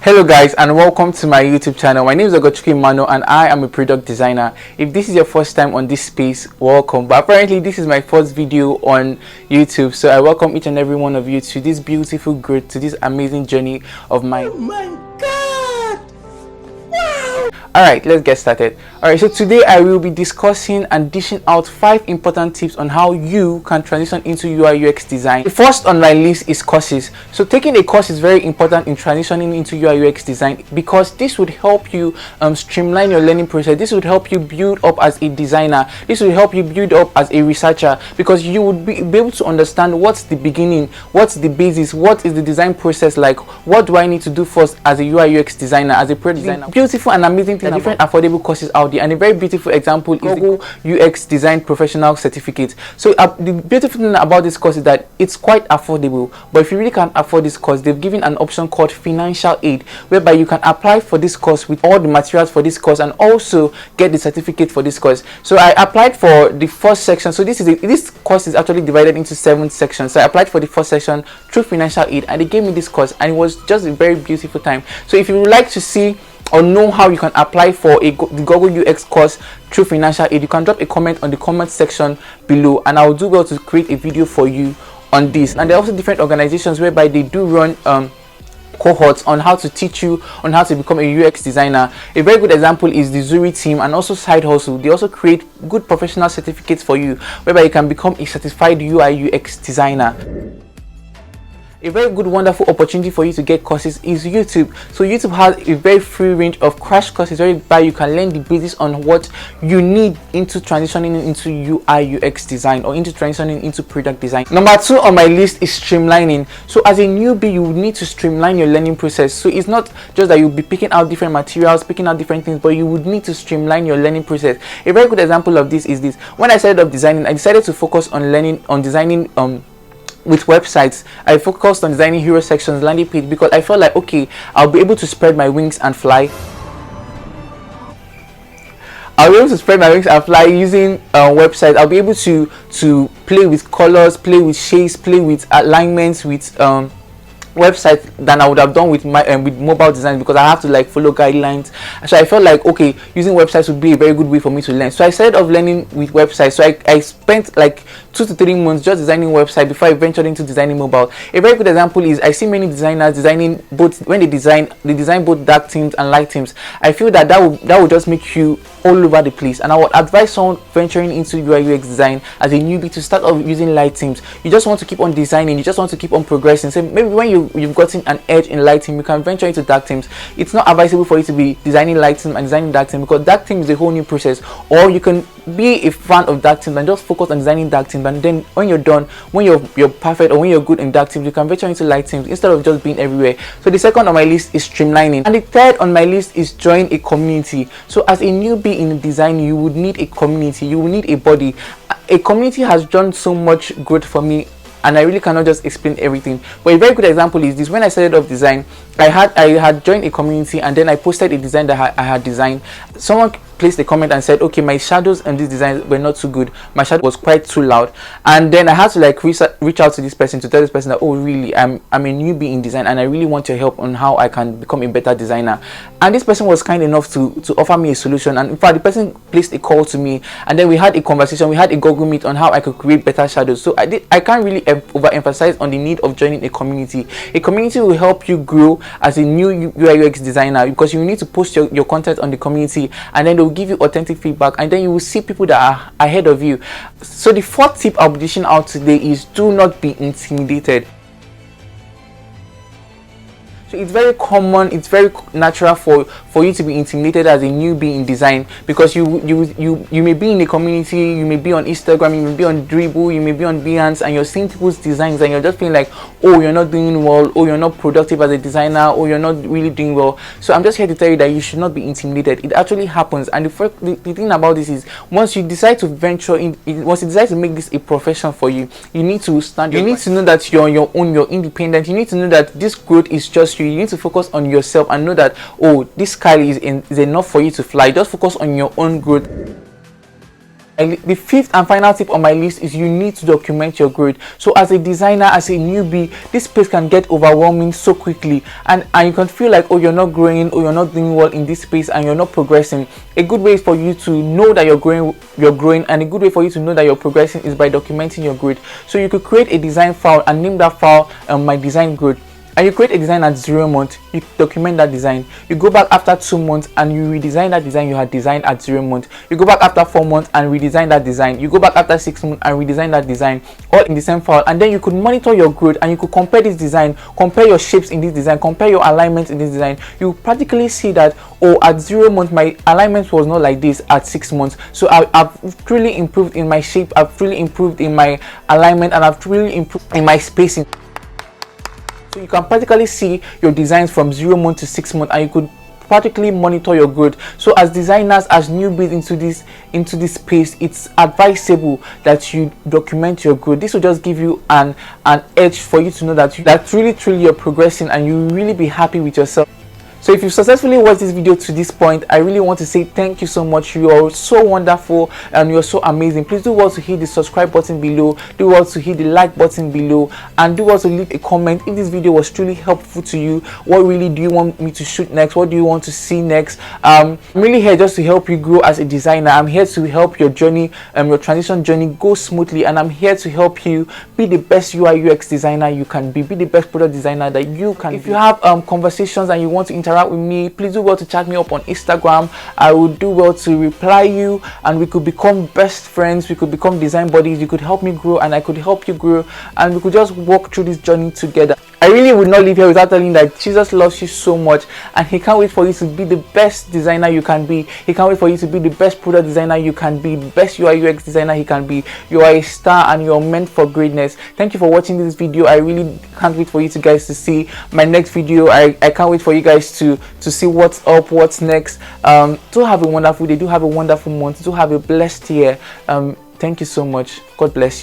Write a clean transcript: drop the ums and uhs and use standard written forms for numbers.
Hello guys, and welcome to my YouTube channel. My name is Mano and I am a product designer. If this is your first time on this space, welcome. But apparently this is my first video on YouTube, so I welcome each and every one of you to this beautiful growth, to this amazing journey of mine. Oh my god! Wow! Alright, let's get started. Alright, so today I will be discussing and dishing out 5 important tips on how you can transition into UI UX design. The first on my list is courses. So taking a course is very important in transitioning into UI UX design, because this would help you streamline your learning process. This would help you build up as a designer. This would help you build up as a researcher, because you would be able to understand what's the beginning, what's the basis, what is the design process like, what do I need to do first as a UI UX designer, as a product designer. Beautiful and amazing thing, different affordable courses out there, and a very beautiful example is the UX Design Professional Certificate. So the beautiful thing about this course is that it's quite affordable, but if you really can't afford this course, they've given an option called financial aid, whereby you can apply for this course with all the materials for this course and also get the certificate for this course. So I applied for the first section. So this course is actually divided into 7 sections. So I applied for the first section through financial aid, and they gave me this course, and it was just a very beautiful time. So if you would like to see or know how you can apply for the Google UX course through financial aid, you can drop a comment on the comment section below, and I will do well to create a video for you on this. And there are also different organizations whereby they do run cohorts on how to teach you on how to become a UX designer. A very good example is the Zuri team and also Side Hustle. They also create good professional certificates for you, whereby you can become a certified UI UX designer. A very good, wonderful opportunity for you to get courses is YouTube. So YouTube has a very free range of crash courses whereby you can learn the basis on what you need into transitioning into UI UX design or into transitioning into product design. Number 2 on my list is streamlining. So as a newbie, you need to streamline your learning process. So it's not just that you'll be picking out different materials, picking out different things, but you would need to streamline your learning process. A very good example of this is this. When I started up designing, I decided to focus on designing with websites. I focused on designing hero sections, landing page, because I felt like, okay, I'll be able to spread my wings and fly. I'll be able to spread my wings and fly using websites. I'll be able to play with colors, play with shapes, play with alignments, with website than I would have done with my with mobile design, because I have to like follow guidelines. So I felt like, okay, using websites would be a very good way for me to learn. So I started off learning with websites. So I spent like 2 to 3 months just designing website before I ventured into designing mobile. A very good example is I see many designers designing both. When they design both dark themes and light themes. I feel that that would just make you all over the place, and I would advise someone venturing into UI UX design as a newbie to start off using light themes. You just want to keep on designing, you just want to keep on progressing. So maybe when you've gotten an edge in light theme, you can venture into dark themes. It's not advisable for you to be designing light theme and designing dark theme, because dark theme is a whole new process. Or you can be a fan of dark themes and just focus on designing dark themes, and then when you're done, when you're perfect or when you're good in dark themes, you can venture into light themes instead of just being everywhere. So the second on my list is streamlining, and the third on my list is join a community. So as a newbie in design, you would need a community, you will need a body. A community has done so much good for me, and I really cannot just explain everything. But a very good example is this. When I started off design, I had joined a community, and then I posted a design that I had designed. Someone placed a comment and said, okay, my shadows and this design were not too good. My shadow was quite too loud. And then I had to like reach out to this person to tell this person that, oh really, I'm a newbie in design and I really want your help on how I can become a better designer. And this person was kind enough to offer me a solution. And in fact, the person placed a call to me, and then we had a conversation. We had a Google Meet on how I could create better shadows. So I can't really overemphasize on the need of joining a community. A community will help you grow as a new UI UX designer, because you need to post your content on the community, and then they will give you authentic feedback, and then you will see people that are ahead of you. So the 4th tip I'll be dishing out today is do not be intimidated. So it's very common, it's very natural for you to be intimidated as a newbie in design, because you may be in a community, you may be on Instagram, you may be on Dribble, you may be on Behance, and you're seeing people's designs and you're just feeling like, oh, you're not doing well, or you're not productive as a designer, or you're not really doing well. So I'm just here to tell you that you should not be intimidated. It actually happens. And the thing about this is, once you decide to venture in, once you decide to make this a profession for you, you need to stand. You need to know that you're on your own, you're independent. You need to know that this growth is just you need to focus on yourself and know that, oh, this sky is enough for you to fly. Just focus on your own growth. The fifth and final tip on my list is you need to document your growth. So as a designer, as a newbie, this space can get overwhelming so quickly, and you can feel like, oh, you're not growing, or you're not doing well in this space, and you're not progressing. A good way for you to know that you're growing, and a good way for you to know that you're progressing is by documenting your growth. So you could create a design file and name that file my design growth. And you create a design at 0 months, you document that design. You go back after 2 months and you redesign that design you had designed at 0 months. You go back after 4 months and redesign that design. You go back after 6 months and redesign that design, all in the same file. And then you could monitor your growth, and you could compare this design, compare your shapes in this design, compare your alignments in this design. You practically see that, oh, at 0 months my alignment was not like this at 6 months. So I've really improved in my shape, I've really improved in my alignment, and I've really improved in my spacing. So you can practically see your designs from 0 months to 6 months, and you could practically monitor your growth. So as designers, as newbies into this space, it's advisable that you document your growth. This will just give you an edge for you to know that really you're progressing, and you really be happy with yourself. So if you successfully watched this video to this point, I really want to say thank you so much. You are so wonderful and you're so amazing. Please do well to hit the subscribe button below, do well to hit the like button below, and do well to leave a comment if this video was truly helpful to you. What really do you want me to shoot next? What do you want to see next? I'm really here just to help you grow as a designer. I'm here to help your journey, your transition journey go smoothly, and I'm here to help you be the best UI UX designer you can be the best product designer that you can be. If you have conversations and you want to interact with me, please do well to chat me up on Instagram. I will do well to reply you, and we could become best friends. We could become design buddies. You could help me grow and I could help you grow, and we could just walk through this journey together. I really would not leave here without telling you that Jesus loves you so much, and he can't wait for you to be the best designer you can be. He can't wait for you to be the best product designer you can be, the best UI UX designer he can be. You are a star and you're meant for greatness. Thank you for watching this video. I really can't wait for you guys to see my next video. I can't wait for you guys to see what's up, what's next. Do have a wonderful day, do have a wonderful month, do have a blessed year. Thank you so much. God bless you.